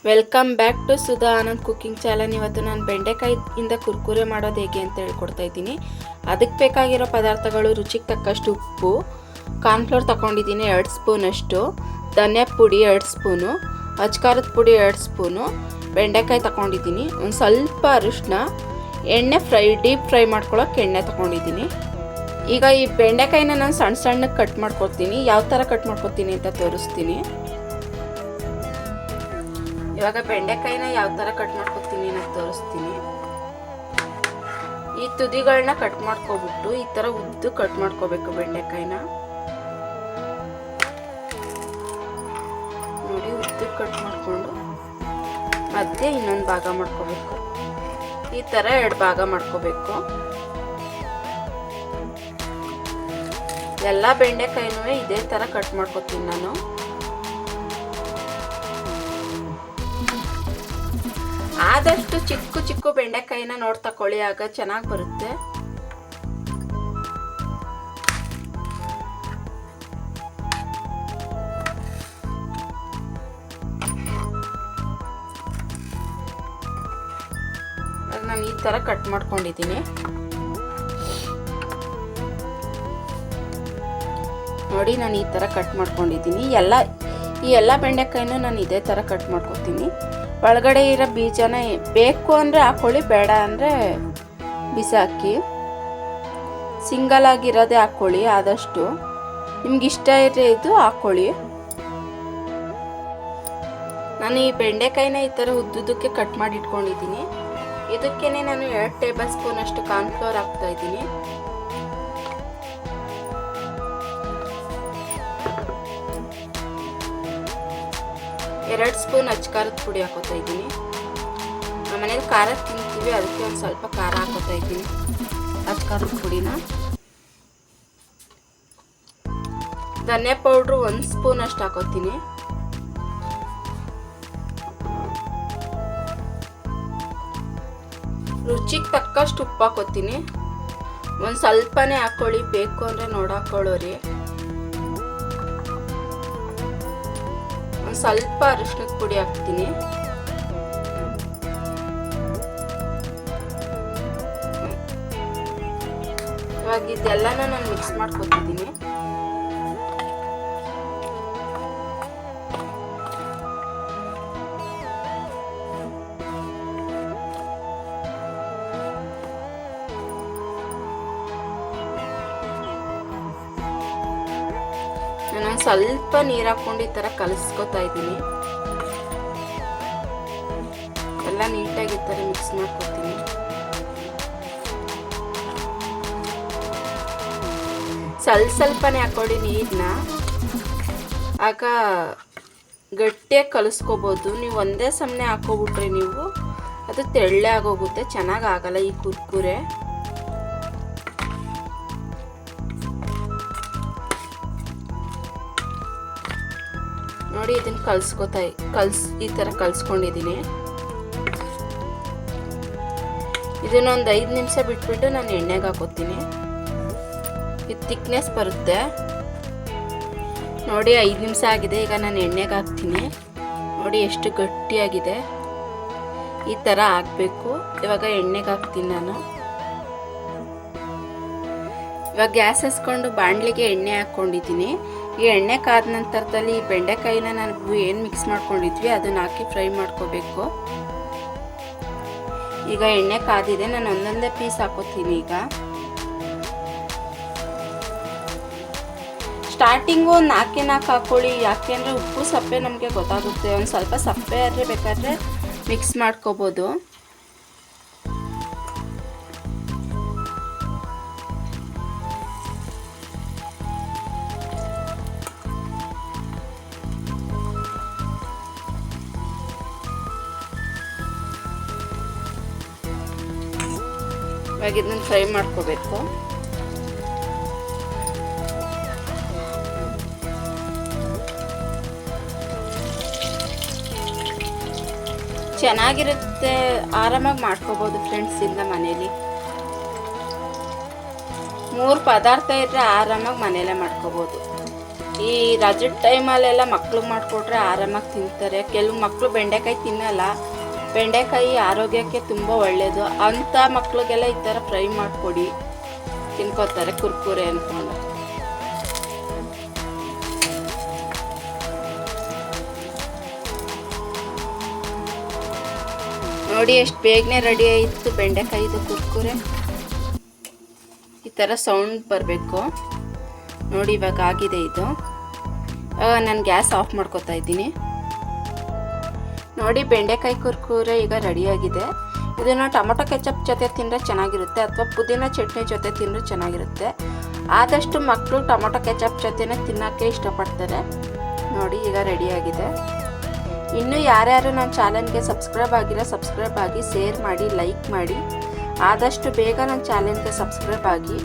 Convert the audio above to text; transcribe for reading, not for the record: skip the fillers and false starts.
Welcome back to Sudha Anand cooking channel. ಇವತ್ತು ನಾನು ಬೆಂಡೆಕಾಯಿಯಿಂದ ಕುರ್ಕುರೆ ಮಾಡೋದು ಹೇಗೆ ಅಂತ ಹೇಳ್ಕೊಡ್ತಾ ಇದ್ದೀನಿ. ಅದಕ್ಕೆ ಬೇಕಾಗಿರೋ ಪದಾರ್ಥಗಳು: ರುಚಿಗೆ ತಕ್ಕಷ್ಟು ಉಪ್ಪು, ಕಾರ್ನ್ಫ್ಲೋರ್ ತಗೊಂಡಿದ್ದೀನಿ 2 ಸ್ಪೂನಷ್ಟು, ಧನಿಯಾ ಪುಡಿ 2 ಸ್ಪೂನು, ಅಚ್ಕಾರದ ಪುಡಿ 2 ಸ್ಪೂನು, ಬೆಂಡೆಕಾಯಿ ತಗೊಂಡಿದ್ದೀನಿ, ಒಂದು ಸ್ವಲ್ಪ ಅರಿಶಿನ, ಎಣ್ಣೆ ಡೀಪ್ ಫ್ರೈ ಮಾಡ್ಕೊಳ್ಳೋಕೆ ಎಣ್ಣೆ ತಗೊಂಡಿದ್ದೀನಿ. ಈಗ ಈ ಬೆಂಡೆಕಾಯಿನ ನಾನು ಸಣ್ಣ ಸಣ್ಣಕ್ಕೆ ಕಟ್ ಮಾಡ್ಕೊತೀನಿ. ಯಾವ ಥರ ಕಟ್ ಮಾಡ್ಕೊತೀನಿ ಅಂತ ತೋರಿಸ್ತೀನಿ. ಇವಾಗ ಬೆಂಡೆಕಾಯಿನ ಯಾವ ಥರ ಕಟ್ ಮಾಡ್ಕೊತೀನಿ ಅಂತ ತೋರಿಸ್ತೀನಿ. ಈ ತುದಿಗಳನ್ನ ಕಟ್ ಮಾಡ್ಕೊಬಿಟ್ಟು ಈ ಥರ ಉದ್ದು ಕಟ್ ಮಾಡ್ಕೋಬೇಕು. ಬೆಂಡೆಕಾಯಿನ ನೋಡಿ, ಉದ್ದು ಕಟ್ ಮಾಡ್ಕೊಂಡು ಮಧ್ಯೆ ಇನ್ನೊಂದು ಭಾಗ ಮಾಡ್ಕೋಬೇಕು. ಈ ಥರ 2 ಭಾಗ ಮಾಡ್ಕೋಬೇಕು. ಎಲ್ಲ ಬೆಂಡೆಕಾಯಿನೂ ಇದೇ ಥರ ಕಟ್ ಮಾಡ್ಕೊತೀನಿ ನಾನು. ಆದಷ್ಟು ಚಿಕ್ಕ ಚಿಕ್ಕ ಬೆಂಡೆಕಾಯಿನ ನೋಡಿ ತಕೊಳ್ಳಿ, ಆಗ ಚೆನ್ನಾಗಿ ಬರುತ್ತೆ. ನಾನು ಈ ಥರ ಕಟ್ ಮಾಡ್ಕೊಂಡಿದ್ದೀನಿ ನೋಡಿ. ನಾನು ಈ ಥರ ಕಟ್ ಮಾಡ್ಕೊಂಡಿದ್ದೀನಿ. ಈ ಎಲ್ಲ ಬೆಂಡೆಕಾಯಿನೂ ನಾನು ಇದೇ ಥರ ಕಟ್ ಮಾಡ್ಕೊತೀನಿ. ಒಳಗಡೆ ಇರೋ ಬೀಜನ ಬೇಕು ಅಂದರೆ ಹಾಕ್ಕೊಳ್ಳಿ, ಬೇಡ ಅಂದರೆ ಬಿಸಾಕಿ. ಸಿಂಗಲ್ ಆಗಿರೋದೇ ಹಾಕ್ಕೊಳ್ಳಿ. ಆದಷ್ಟು ನಿಮ್ಗೆ ಇಷ್ಟ ಇದು ಹಾಕ್ಕೊಳ್ಳಿ. ನಾನು ಈ ಬೆಂಡೆಕಾಯಿನ ಈ ಥರ ಉದ್ದುದಕ್ಕೆ ಕಟ್ ಮಾಡಿ ಇಟ್ಕೊಂಡಿದ್ದೀನಿ. ಇದಕ್ಕೇನೆ ನಾನು 2 ಟೇಬಲ್ ಸ್ಪೂನ್ ಅಷ್ಟು ಕಾರ್ನ್ಫ್ಲೋರ್ ಹಾಕ್ತಾ ಇದ್ದೀನಿ. ಎರಡು ಸ್ಪೂನ್ ಅಚ್ಕಾರದ ಪುಡಿ ಹಾಕೋತಾ ಇದ್ದೀನಿ. ನಮ್ಮ ಮನೇಲಿ ಖಾರ ತಿಂತೀವಿ, ಅದಕ್ಕೆ ಒಂದು ಸ್ವಲ್ಪ ಖಾರ ಹಾಕೋತಾ ಇದ್ದೀನಿ. ಅಚ್ಕಾರದ ಪುಡಿನ, ಧನಿಯಾ ಪೌಡ್ರು 1 ಸ್ಪೂನ್ ಅಷ್ಟು ಹಾಕೋತೀನಿ. ರುಚಿಗೆ ತಕ್ಕಷ್ಟು ಉಪ್ಪು ಹಾಕೋತೀನಿ. ಒಂದು ಸ್ವಲ್ಪನೇ ಹಾಕ್ಕೊಳ್ಳಿ, ಬೇಕು ಅಂದರೆ ನೋಡಾಕೊಳ್ಳೋರಿ. ಸ್ವಲ್ಪ ಅರಿಶಿನದ ಪುಡಿ ಹಾಕ್ತೀನಿ. ಇವಾಗ ಇದೆಲ್ಲನ ನಾನು ಮಿಕ್ಸ್ ಮಾಡ್ಕೊತಿದ್ದೀನಿ. ನಾನು ಸ್ವಲ್ಪ ನೀರು ಹಾಕೊಂಡು ಈ ಥರ ಕಲಿಸ್ಕೊತಾ ಇದ್ದೀನಿ. ಎಲ್ಲ ನೀಟಾಗಿ ಈ ಥರ ಮಿಕ್ಸ್ ಮಾಡ್ಕೊತೀನಿ. ಸ್ವಲ್ಪನೇ ಹಾಕೊಳ್ಳಿ ನೀರನ್ನ, ಆಗ ಗಟ್ಟಿಯಾಗಿ ಕಲಿಸ್ಕೋಬೋದು. ನೀವು ಒಂದೇ ಸಮನೆ ಹಾಕೋಬಿಟ್ರೆ ನೀವು ಅದು ತೆಳ್ಳೆ ಆಗೋಗುತ್ತೆ, ಚೆನ್ನಾಗಿ ಆಗಲ್ಲ ಈ ಕುರ್ಕುರೆ. ನೋಡಿ, ಇದನ್ನು ಈ ಥರ ಕಲಿಸ್ಕೊಂಡಿದ್ದೀನಿ. ಇದನ್ನೊಂದು 5 ನಿಮಿಷ ಬಿಟ್ಬಿಟ್ಟು ನಾನು ಎಣ್ಣೆಗೆ ಹಾಕೋತೀನಿ. ಇದು ತಿಕ್ನೆಸ್ ಬರುತ್ತೆ ನೋಡಿ. 5 ನಿಮಿಷ ಆಗಿದೆ. ಈಗ ನಾನು ಎಣ್ಣೆಗೆ ಹಾಕ್ತೀನಿ. ನೋಡಿ ಎಷ್ಟು ಗಟ್ಟಿಯಾಗಿದೆ. ಈ ಥರ ಆಗಬೇಕು. ಇವಾಗ ಎಣ್ಣೆಗೆ ಹಾಕ್ತೀನಿ ನಾನು. ಇವಾಗ ಗ್ಯಾಸ್ ಹಚ್ಕೊಂಡು ಬಾಣಲಿಗೆ ಎಣ್ಣೆ ಹಾಕ್ಕೊಂಡಿದ್ದೀನಿ. ಈ ಎಣ್ಣೆ ಕಾದ ನಂತರದಲ್ಲಿ ಈ ಬೆಂಡೆಕಾಯಿನ ನಾವು ಏನು ಮಿಕ್ಸ್ ಮಾಡ್ಕೊಂಡಿದ್ವಿ ಅದನ್ನ ಹಾಕಿ ಫ್ರೈ ಮಾಡ್ಕೋಬೇಕು. ಈಗ ಎಣ್ಣೆ ಕಾದಿದೆ, ನಾನು ಒಂದೊಂದೇ ಪೀಸ್ ಹಾಕೋತೀನಿ. ಈಗ ಸ್ಟಾರ್ಟಿಂಗು 4 ಹಾಕೊಳ್ಳಿ, ಯಾಕೆಂದರೆ ಉಪ್ಪು ಸಪ್ಪೆ ನಮಗೆ ಗೊತ್ತಾಗುತ್ತೆ. ಒಂದು ಸ್ವಲ್ಪ ಸಪ್ಪೆ ಆದರೆ ಬೇಕಾದರೆ ಮಿಕ್ಸ್ ಮಾಡ್ಕೋಬೋದು. ಇವಾಗ ಇದನ್ನು ಫ್ರೈ ಮಾಡ್ಕೋಬೇಕು. ಚೆನ್ನಾಗಿರುತ್ತೆ, ಆರಾಮಾಗಿ ಮಾಡ್ಕೋಬೋದು ಫ್ರೆಂಡ್ಸ್. ಇಂದ ಮನೇಲಿ 3 ಪದಾರ್ಥ ಇದ್ದರೆ ಆರಾಮಾಗಿ ಮನೆಯಲ್ಲೇ ಮಾಡ್ಕೋಬೋದು. ಈ ರಜದ ಟೈಮಲ್ಲೆಲ್ಲ ಮಕ್ಳಿಗೆ ಮಾಡಿಕೊಟ್ರೆ ಆರಾಮಾಗಿ ತಿಂತಾರೆ. ಕೆಲವು ಮಕ್ಕಳು ಬೆಂಡೆಕಾಯಿ ತಿನ್ನಲ್ಲ. ಬೆಂಡೆಕಾಯಿ ಆರೋಗ್ಯಕ್ಕೆ ತುಂಬ ಒಳ್ಳೆಯದು. ಅಂಥ ಮಕ್ಳಿಗೆಲ್ಲ ಈ ಥರ ಫ್ರೈ ಮಾಡಿಕೊಡಿ, ತಿನ್ಕೋತಾರೆ ಕುರ್ಕುರೆ ಅಂದ್ಕೊಂಡು. ನೋಡಿ ಎಷ್ಟು ಬೇಗನೆ ರೆಡಿ ಆಯಿತು ಬೆಂಡೆಕಾಯಿದು ಕುರ್ಕುರೆ. ಈ ಥರ ಸೌಂಡ್ ಬರಬೇಕು ನೋಡಿ. ಇವಾಗ ಆಗಿದೆ ಇದು. ನಾನು ಗ್ಯಾಸ್ ಆಫ್ ಮಾಡ್ಕೊತಾ ಇದ್ದೀನಿ. ನೋಡಿ ಬೆಂಡೆಕಾಯಿ ಕುರ್ಕುರೆ ಈಗ ರೆಡಿಯಾಗಿದೆ. ಇದನ್ನು ಟೊಮೊಟೊ ಕೆಚಪ್ ಜೊತೆ ತಿಂದರೆ ಚೆನ್ನಾಗಿರುತ್ತೆ, ಅಥವಾ ಪುದೀನ ಚಟ್ನಿ ಜೊತೆ ತಿಂದರೆ ಚೆನ್ನಾಗಿರುತ್ತೆ. ಆದಷ್ಟು ಮಕ್ಕಳು ಟೊಮೊಟೊ ಕೆಚಪ್ ಜೊತೆನೇ ತಿನ್ನೋಕ್ಕೆ ಇಷ್ಟಪಡ್ತಾರೆ. ನೋಡಿ ಈಗ ರೆಡಿಯಾಗಿದೆ. ಇನ್ನೂ ಯಾರ್ಯಾರು ನನ್ನ ಚಾನಲ್ಗೆ ಸಬ್ಸ್ಕ್ರೈಬ್ ಆಗಿರೋ ಸಬ್ಸ್ಕ್ರೈಬ್ ಆಗಿ, ಶೇರ್ ಮಾಡಿ, ಲೈಕ್ ಮಾಡಿ. ಆದಷ್ಟು ಬೇಗ ನನ್ನ ಚಾನಲ್ಗೆ ಸಬ್ಸ್ಕ್ರೈಬ್ ಆಗಿ.